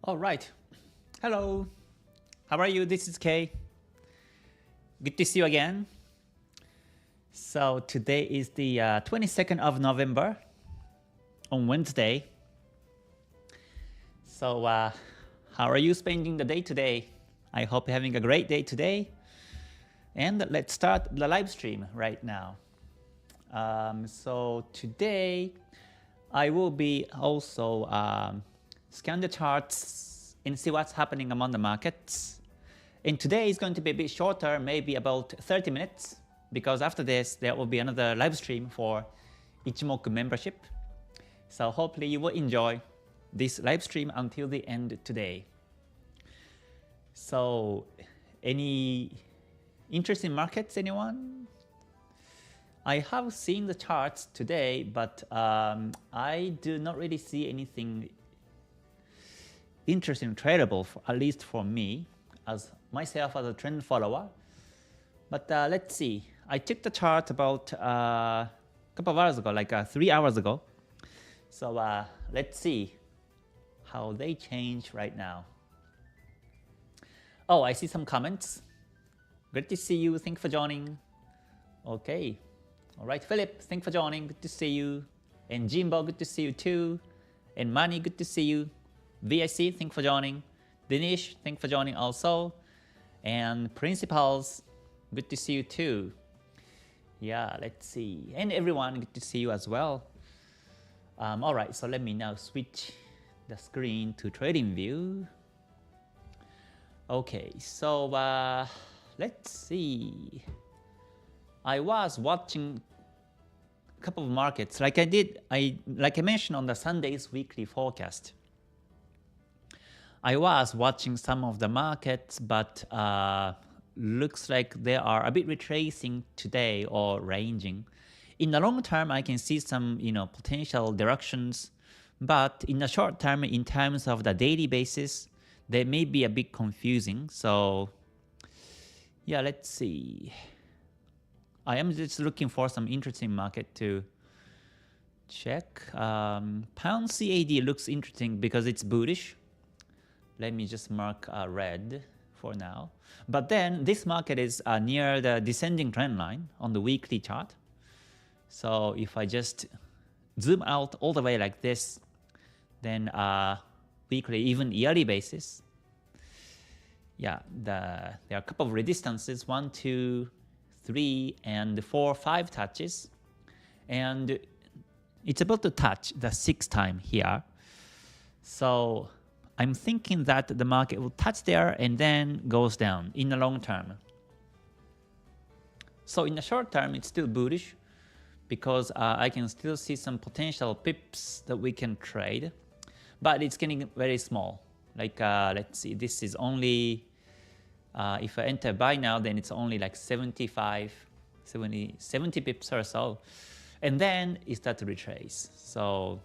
All right. Hello. How are you? This is Kay. Good to see you again. So today is the 22nd of November on Wednesday. So how are you spending the day today? I hope you're having a great day today. And let's start the live stream right now. So today I will be also scan the charts and see what's happening among the markets. And today is going to be a bit shorter, maybe about 30 minutes, because after this there will be another live stream for Ichimoku membership. So hopefully you will enjoy this live stream until the end today. So any interesting markets, anyone? I have seen the charts today, but I do not really see anything interesting tradable, at least for me, as myself as a trend follower. But let's see. I took the chart about a couple of hours ago, like 3 hours ago. So let's see how they change right now. Oh, I see some comments. Good to see you. Thanks for joining. Okay. All right, Philip, thanks for joining. Good to see you. And Jimbo, good to see you too. And Manny, good to see you. VIC, thanks for joining. Dinesh, thanks for joining also. And Principals, good to see you too. Yeah, let's see. And everyone, good to see you as well. All right, so let me now switch the screen to trading view. Okay, so let's see. I was watching a couple of markets, like I mentioned on the Sunday's weekly forecast. I was watching some of the markets, but looks like they are a bit retracing today or ranging. In the long term, I can see some potential directions, but in the short term, in terms of the daily basis, they may be a bit confusing. So yeah, let's see. I am just looking for some interesting market to check. Pound CAD looks interesting because it's bullish. Let me just mark red for now. But then this market is near the descending trend line on the weekly chart. So if I just zoom out all the way like this, then weekly, even yearly basis, yeah, there are a couple of resistances, 1, 2, 3, and 4, 5 touches, and it's about to touch the 6th time here. So I'm thinking that the market will touch there and then goes down in the long term. So in the short term, it's still bullish because I can still see some potential pips that we can trade, but it's getting very small. Like let's see, this is only if I enter buy now, then it's only like 70 pips or so, and then it starts to retrace. So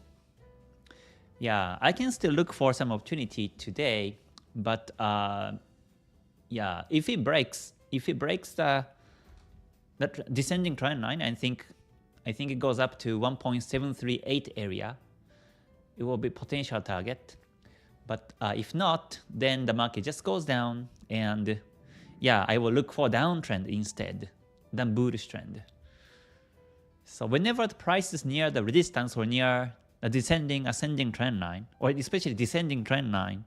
yeah, I can still look for some opportunity today, but yeah, if it breaks that descending trend line, I think it goes up to 1.738 area. It will be potential target. But if not, then the market just goes down, and yeah, I will look for downtrend instead than bullish trend. So whenever the price is near the resistance or near a descending, ascending trend line, or especially descending trend line,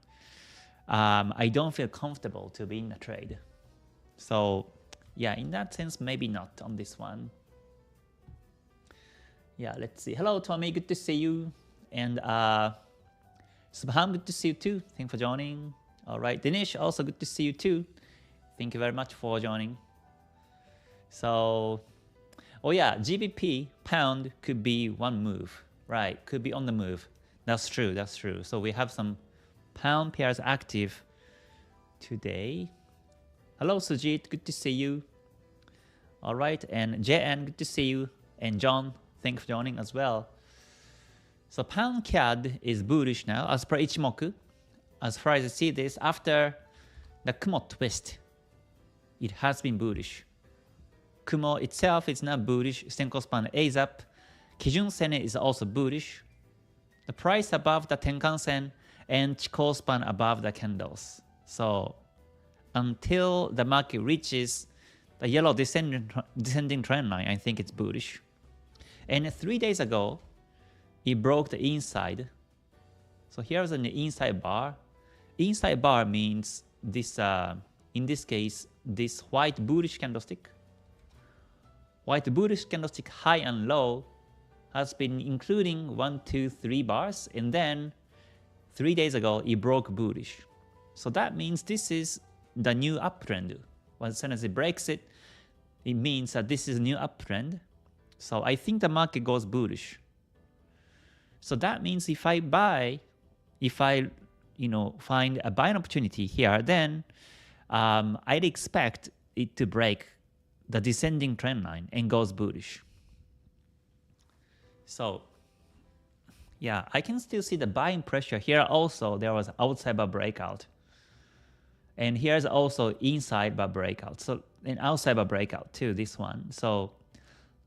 I don't feel comfortable to be in a trade. So yeah, in that sense, maybe not on this one. Yeah, let's see. Hello, Tommy, good to see you. And Subham, good to see you too. Thanks for joining. All right, Dinesh, also good to see you too. Thank you very much for joining. So, oh yeah, GBP pound could be one move, right? Could be on the move. That's true. That's true. So we have some pound pairs active today. Hello, Sujit, good to see you. All right, and JN, good to see you. And John, thanks for joining as well. So pound CAD is bullish now as per Ichimoku. As far as I see this, after the Kumo twist, it has been bullish. Kumo itself is not bullish. Senko span A is up. Kijun Sen is also bullish. The price above the Tenkan Sen and Chikou span above the candles. So until the market reaches the yellow descending trend line, I think it's bullish. And 3 days ago, it broke the inside. So here's an inside bar. Inside bar means this, in this case, this white bullish candlestick. White bullish candlestick high and low has been including 1, 2, 3 bars, and then 3 days ago it broke bullish. So that means this is the new uptrend. As soon as it breaks it, it means that this is a new uptrend. So I think the market goes bullish. So that means if I buy, if I find a buying opportunity here, then I'd expect it to break the descending trend line and goes bullish. So yeah, I can still see the buying pressure here. Also, there was outside bar breakout. And here's also inside bar breakout. So an outside bar breakout too, this one. So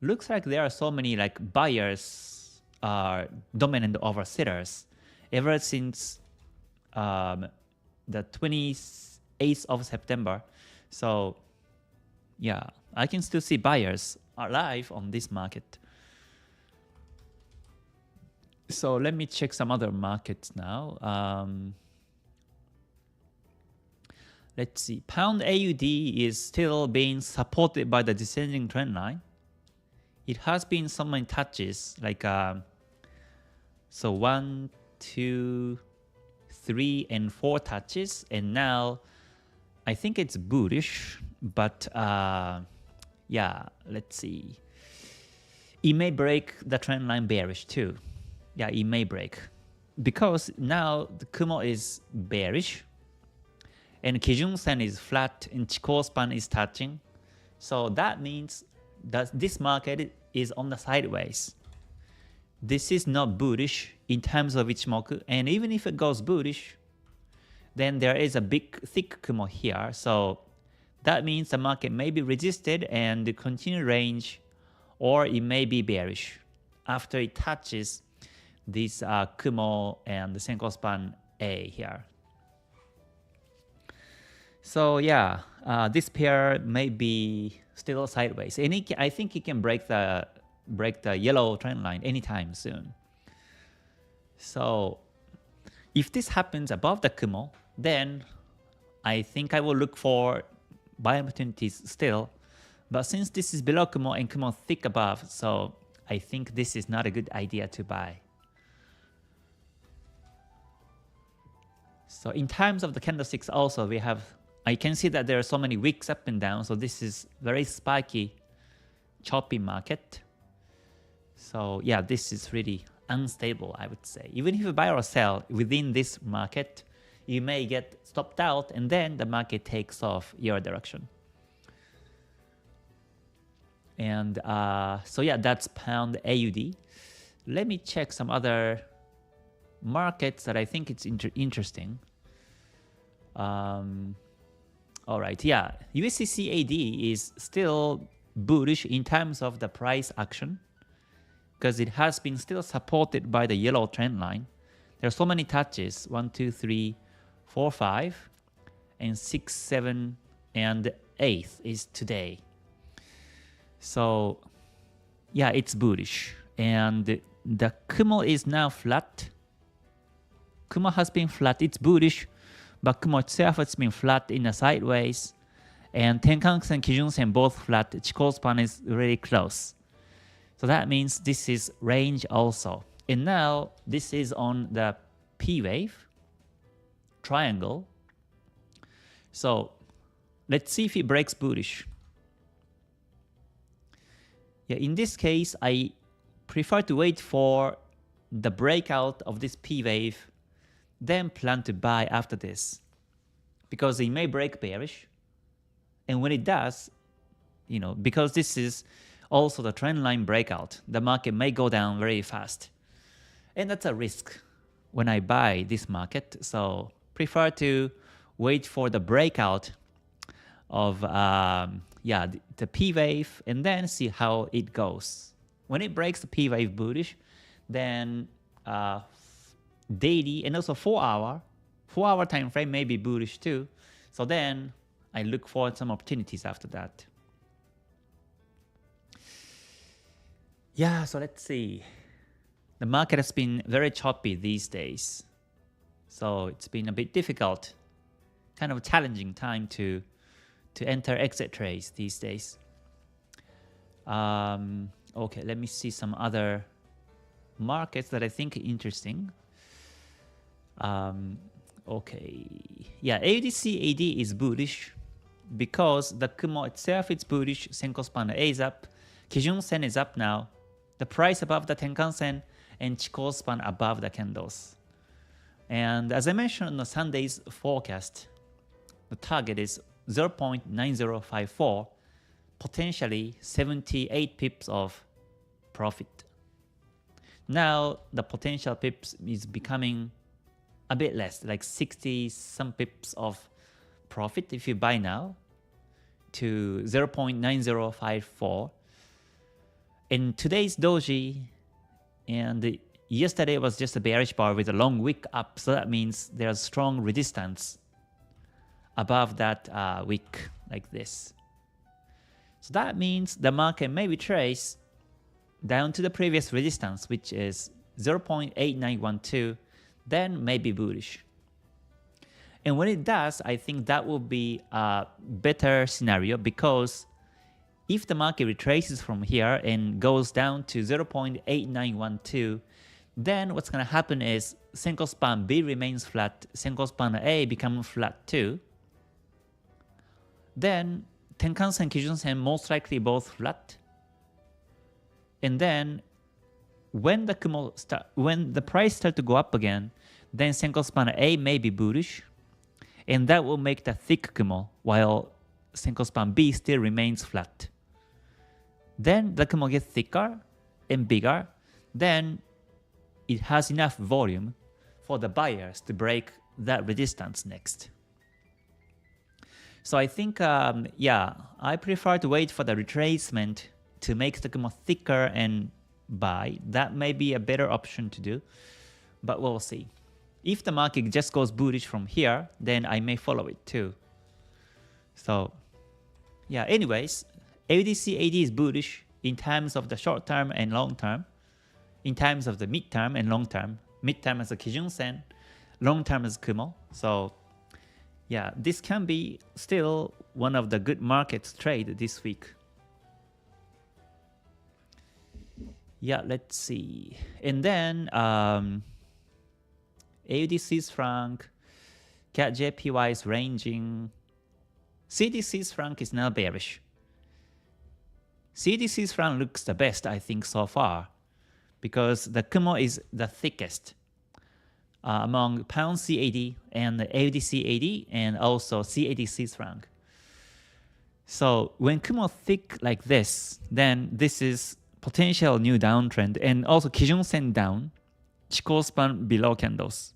looks like there are so many like buyers are dominant over sellers ever since the 28th of September. So yeah, I can still see buyers alive on this market. So let me check some other markets now. Let's see. Pound AUD is still being supported by the descending trend line. It has been so many touches, like so 1, 2, 3, and 4 touches, and now I think it's bullish. But yeah, let's see. It may break the trend line bearish too. Yeah, it may break because now the Kumo is bearish and Kijun Sen is flat and Chikou span is touching. So that means that this market is on the sideways. This is not bullish in terms of Ichimoku, and even if it goes bullish, then there is a big thick Kumo here. So that means the market may be resisted and continue range, or it may be bearish after it touches this Kumo and the Senko span A here. So yeah, this pair may be still sideways, and I think it can break the yellow trend line anytime soon. So if this happens above the Kumo, then I think I will look for buy opportunities still. But since this is below Kumo and Kumo thick above, so I think this is not a good idea to buy. So in terms of the candlesticks also, I can see that there are so many wicks up and down. So this is very spiky, choppy market. So yeah, this is really unstable, I would say. Even if you buy or sell within this market, you may get stopped out and then the market takes off your direction. And so yeah, that's pound AUD. Let me check some other markets that I think it's interesting. All right, yeah, USD CAD is still bullish in terms of the price action because it has been still supported by the yellow trend line. There are so many touches, 1, 2, 3, 4, 5, and 6, 7, and 8 is today. So yeah, it's bullish. And the Kumo is now flat. Kumo has been flat, it's bullish, but Kumo itself has been flat in a sideways. And Tenkan-sen and Kijun-sen both flat. Chikou span is really close. So that means this is range also. And now this is on the P wave triangle. So let's see if it breaks bullish. Yeah, in this case, I prefer to wait for the breakout of this P wave, then plan to buy after this, because it may break bearish. And when it does, because this is also the trend line breakout, the market may go down very fast. And that's a risk when I buy this market. So prefer to wait for the breakout of the P wave and then see how it goes. When it breaks the P wave bullish, then daily and also 4-hour time frame may be bullish too. So then I look for some opportunities after that. Yeah, so let's see. The market has been very choppy these days. So it's been a bit difficult, kind of a challenging time to enter exit trades these days. Okay, let me see some other markets that I think are interesting. Okay, yeah, AUDC AD is bullish because the Kumo itself is bullish, Senko span A is up, Kijun Sen is up now, the price above the Tenkan Sen, and Chikou span above the candles. And as I mentioned in the Sunday's forecast, the target is 0.9054, potentially 78 pips of profit. Now the potential pips is becoming a bit less, like 60 some pips of profit if you buy now to 0.9054. In today's doji, and yesterday was just a bearish bar with a long wick up, so that means there's strong resistance above that wick like this. So that means the market may retrace down to the previous resistance, which is 0.8912, then maybe bullish. And when it does, I think that will be a better scenario, because if the market retraces from here and goes down to 0.8912, then what's going to happen is Senko span B remains flat, Senko span A becomes flat too. Then Tenkan Sen, Kijun Sen most likely both flat. And then when the price starts to go up again, then Senko span A may be bullish, and that will make the thick Kumo, while Senko span B still remains flat. Then the Kumo gets thicker and bigger, then it has enough volume for the buyers to break that resistance next. So I think, yeah, I prefer to wait for the retracement to make the Kumo thicker and buy. That may be a better option to do, but we'll see. If the market just goes bullish from here, then I may follow it too. So yeah, anyways, AUDC AD is bullish in terms of the short term and long term, in terms of the mid term and long term. Mid term as a Kijun Sen, long term as Kumo. So yeah, this can be still one of the good markets to trade this week. Yeah, let's see. And then AUDC's franc, CAD JPY is ranging. CDC's franc is now bearish. CDC's franc looks the best, I think, so far, because the Kumo is the thickest among pound CAD and the AUDC AD and also CADC's franc. So when Kumo thick like this, then this is potential new downtrend, and also Kijun Sen down, Chikou span below candles.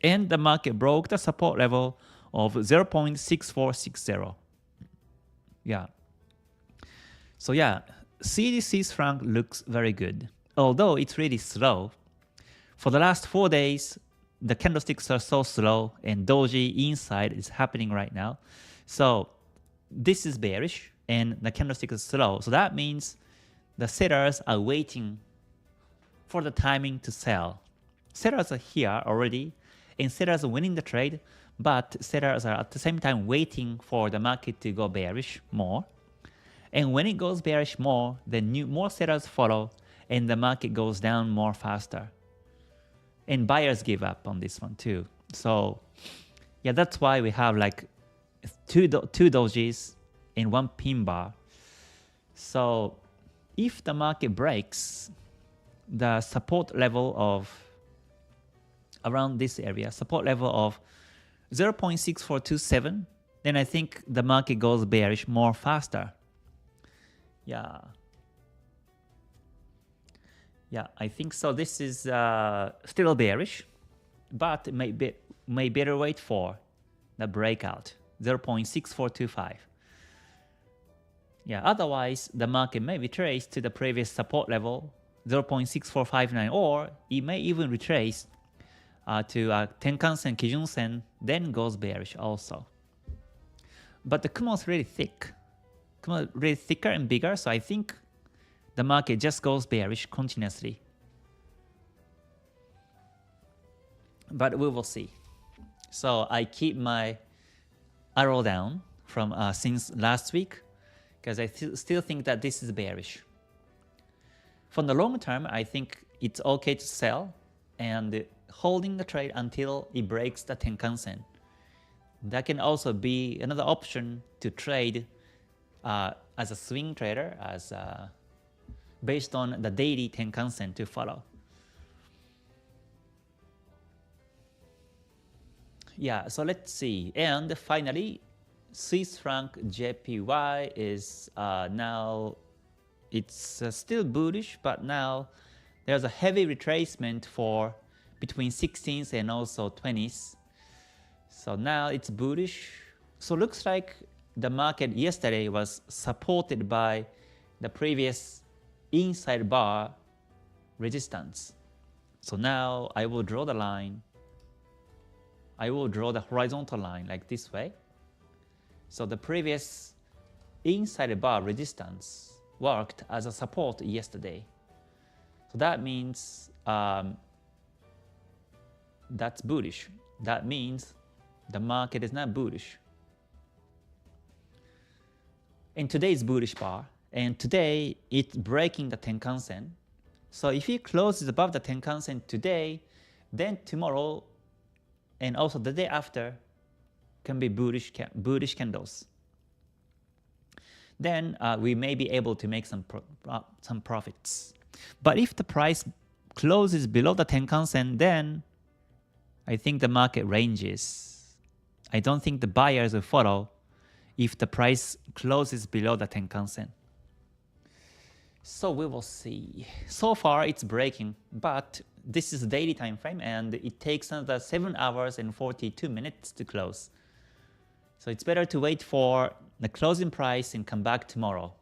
And the market broke the support level of 0.6460. Yeah. So yeah, CDC's franc looks very good, although it's really slow. For the last 4 days, the candlesticks are so slow, and doji inside is happening right now. So this is bearish, and the candlestick is slow. So that means the sellers are waiting for the timing to sell. Sellers are here already, and sellers are winning the trade, but sellers are at the same time waiting for the market to go bearish more. And when it goes bearish more, then more sellers follow, and the market goes down more faster. And buyers give up on this one too. So yeah, that's why we have like two dojis in one pin bar. So if the market breaks the support level of around this area, support level of 0.6427, then I think the market goes bearish more faster. Yeah. Yeah, I think so. This is still bearish, but may better wait for the breakout, 0.6425. Yeah, otherwise the market may retrace to the previous support level, 0.6459, or it may even retrace to Tenkan-sen, Kijun-sen, then goes bearish also. But the Kumo is really thick. Kumo is really thicker and bigger, so I think the market just goes bearish continuously. But we will see. So I keep my arrow down from since last week because I still think that this is bearish. For the long term, I think it's okay to sell and holding the trade until it breaks the Tenkan-sen. That can also be another option to trade as a swing trader, as based on the daily Tenkan-sen to follow. Yeah, so let's see. And finally, Swiss franc JPY is now, it's still bullish, but now there's a heavy retracement for between 16th and also 20th. So now it's bullish. So looks like the market yesterday was supported by the previous inside bar resistance. So now I will draw the line. I will draw the horizontal line like this way. So the previous inside bar resistance worked as a support yesterday. So that means that's bullish. That means the market is not bullish. And today is bullish bar. And today it's breaking the Tenkan-sen. So if it closes above the Tenkan-sen today, then tomorrow and also the day after can be bullish candles. Then we may be able to make some profits. But if the price closes below the Tenkan-sen, then I think the market ranges. I don't think the buyers will follow if the price closes below the Tenkan-sen. So we will see. So far it's breaking, but this is a daily time frame and it takes another 7 hours and 42 minutes to close. So it's better to wait for the closing price and come back tomorrow.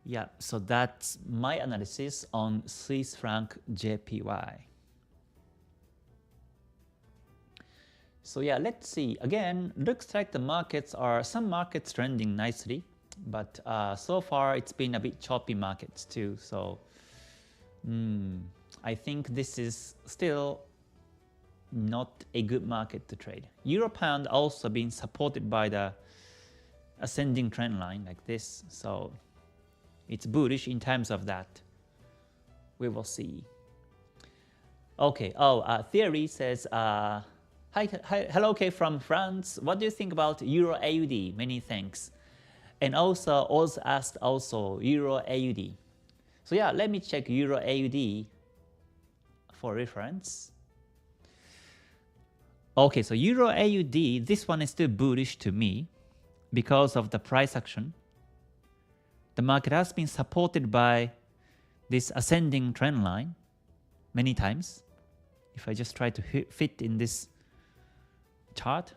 Yeah, so that's my analysis on Swiss franc JPY. So yeah, let's see. Again, looks like the markets are, some markets trending nicely, but so far it's been a bit choppy markets too. So I think this is still not a good market to trade. Euro pound also been supported by the ascending trend line like this. So it's bullish in terms of that. We will see. Okay. Theory says, hello, K from France. What do you think about Euro AUD? Many thanks. And also, Oz asked also Euro AUD. So yeah, let me check Euro AUD for reference. Okay, so Euro AUD, this one is still bullish to me because of the price action. The market has been supported by this ascending trend line many times. If I just try to fit in this chart,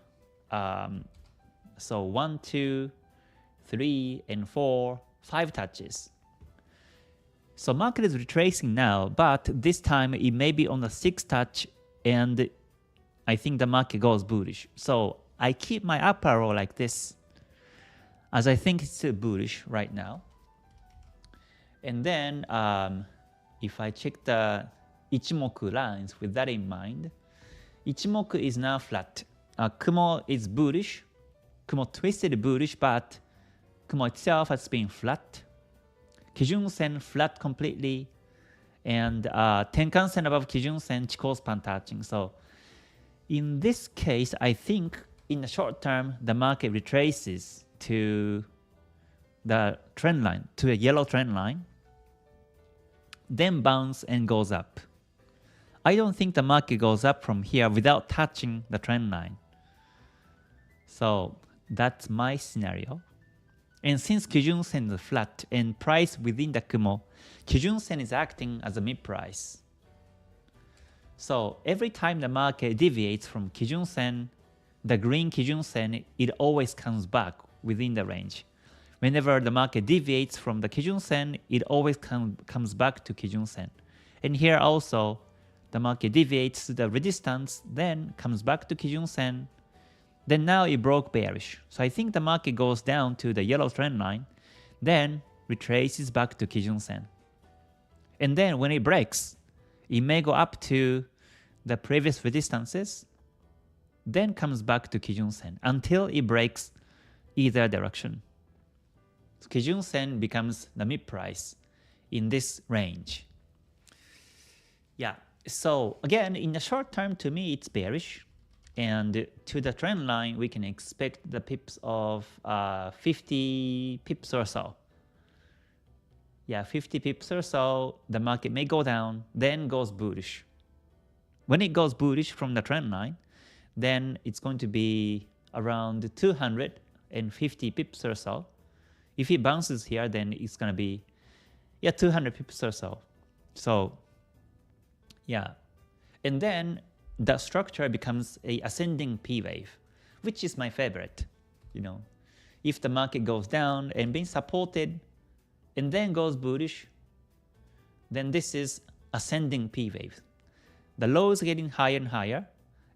so 1, 2, 3, and 4, 5 touches. So market is retracing now, but this time it may be on the 6th touch, and I think the market goes bullish. So I keep my up arrow like this, as I think it's still bullish right now. And then if I check the Ichimoku lines with that in mind, Ichimoku is now flat. Kumo is bullish. Kumo twisted bullish, but Kumo itself has been flat. Kijun-sen flat completely. And Tenkan-sen above Kijun-sen, Chikou span touching. So in this case, I think in the short term, the market retraces to the trend line, to a yellow trend line, then bounce and goes up. I don't think the market goes up from here without touching the trend line. So that's my scenario. And since Kijun-sen is flat and price within the Kumo, Kijun-sen is acting as a mid-price. So every time the market deviates from Kijun-sen, the green Kijun-sen, it always comes back within the range. Whenever the market deviates from the Kijun-sen, it always comes back to Kijun-sen. And here also, the market deviates to the resistance, then comes back to Kijun Sen. Then now it broke bearish. So I think the market goes down to the yellow trend line, then retraces back to Kijun Sen. And then when it breaks, it may go up to the previous resistances, then comes back to Kijun Sen until it breaks either direction. So Kijun Sen becomes the mid price in this range. Yeah, so again, in the short term, to me, it's bearish. And to the trend line, we can expect the pips of 50 pips or so. Yeah, 50 pips or so, the market may go down, then goes bullish. When it goes bullish from the trend line, then it's going to be around 250 pips or so. If it bounces here, then it's going to be 200 pips or so. So yeah, and then the structure becomes a ascending P wave, which is my favorite. If the market goes down and being supported and then goes bullish, then this is ascending P wave. The lows are getting higher and higher,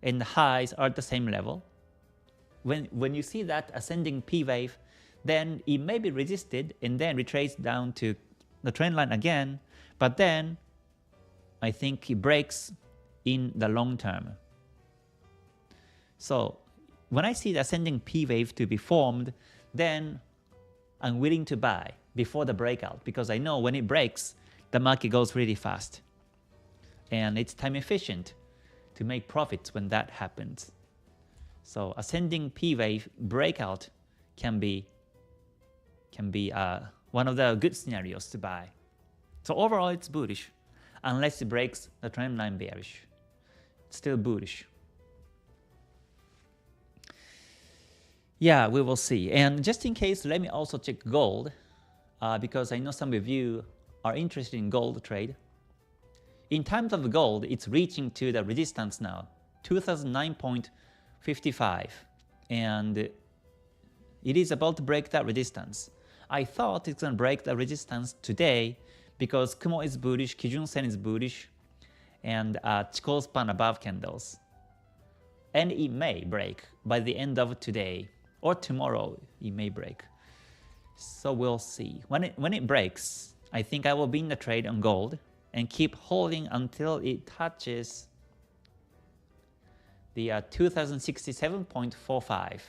and the highs are at the same level. When you see that ascending P wave, then it may be resisted and then retrace down to the trend line again, but then I think it breaks in the long term. So when I see the ascending P wave to be formed, then I'm willing to buy before the breakout, because I know when it breaks, the market goes really fast. And it's time efficient to make profits when that happens. So ascending P wave breakout can be one of the good scenarios to buy. So overall, it's bullish, unless it breaks the trend line bearish. It's still bullish. Yeah, we will see. And just in case, let me also check gold, because I know some of you are interested in gold trade. In terms of gold, it's reaching to the resistance now, 2009.55, and it is about to break that resistance. I thought it's going to break the resistance today because Kumo is bullish, Kijun Sen is bullish, and Chikou span above candles. And it may break by the end of today or tomorrow. It may break. So we'll see. When it breaks, I think I will be in the trade on gold and keep holding until it touches the 2067.45.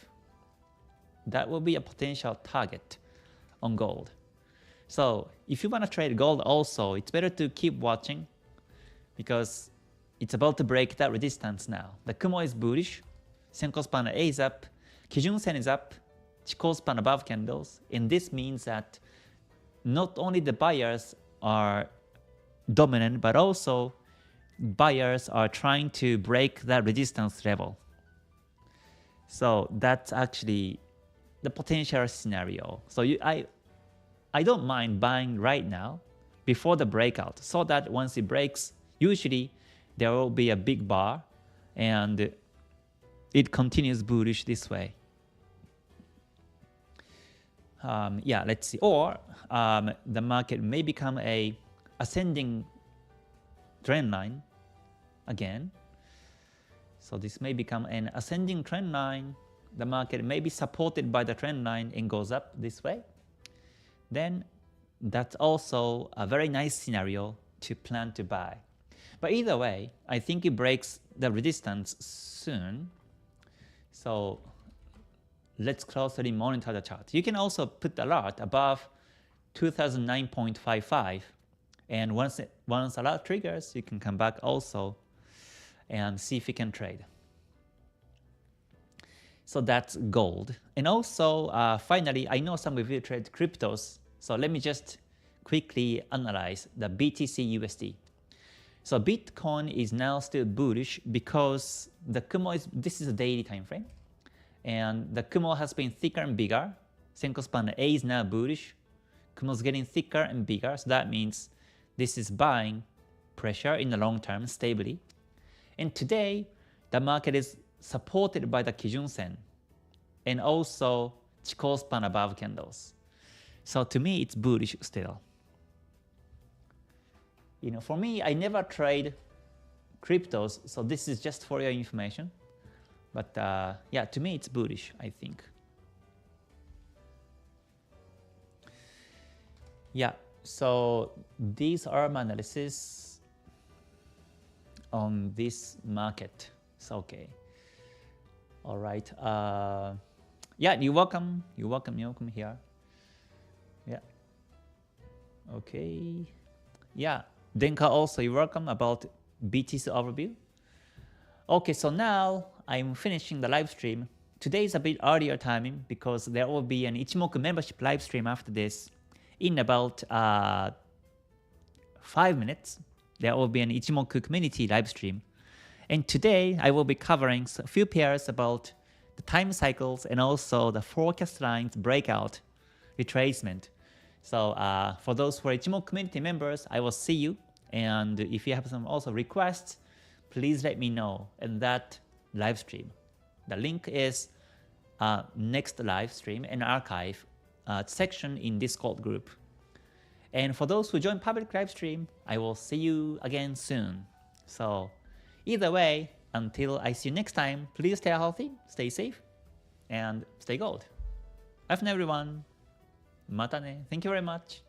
That will be a potential target on gold. So if you want to trade gold also, it's better to keep watching because it's about to break that resistance now. The Kumo is bullish, Senko span A is up, Kijun Sen is up, Chikou span above candles, and this means that not only the buyers are dominant, but also buyers are trying to break that resistance level. So that's actually the potential scenario. So I don't mind buying right now before the breakout, so that once it breaks, usually there will be a big bar and it continues bullish this way. Yeah, let's see. Or the market may become a ascending trend line again. So this may become an ascending trend line. The market may be supported by the trend line and goes up this way. Then that's also a very nice scenario to plan to buy. But either way, I think it breaks the resistance soon. So let's closely monitor the chart. You can also put the alert above 2009.55, and once alert triggers, you can come back also and see if you can trade. So that's gold. And also, finally, I know some of you trade cryptos, so let me just quickly analyze the BTC USD. So Bitcoin is now still bullish because the Kumo this is a daily time frame, and the Kumo has been thicker and bigger. Senko span A is now bullish. Kumo is getting thicker and bigger, so that means this is buying pressure in the long term stably. And today, the market is supported by the Kijun Sen and also Chikou span above candles. So to me, it's bullish still. for me, I never trade cryptos, so this is just for your information. But yeah, to me, it's bullish, I think. Yeah, so these are my analysis on this market. It's okay. All right. Yeah, you're welcome. You're welcome here. Yeah. Okay. Yeah. Denka also, you're welcome about BTC overview. Okay, so now I'm finishing the live stream. Today is a bit earlier timing because there will be an Ichimoku membership live stream after this. In about 5 minutes, there will be an Ichimoku community live stream. And today I will be covering a few pairs about the time cycles and also the forecast lines breakout retracement. So for those who are Ichimoku community members, I will see you. And if you have some also requests, please let me know in that live stream. The link is next live stream and archive section in Discord group. And for those who join public live stream, I will see you again soon. So either way, until I see you next time, please stay healthy, stay safe, and stay gold. Bye for now, everyone. Mata ne. Thank you very much.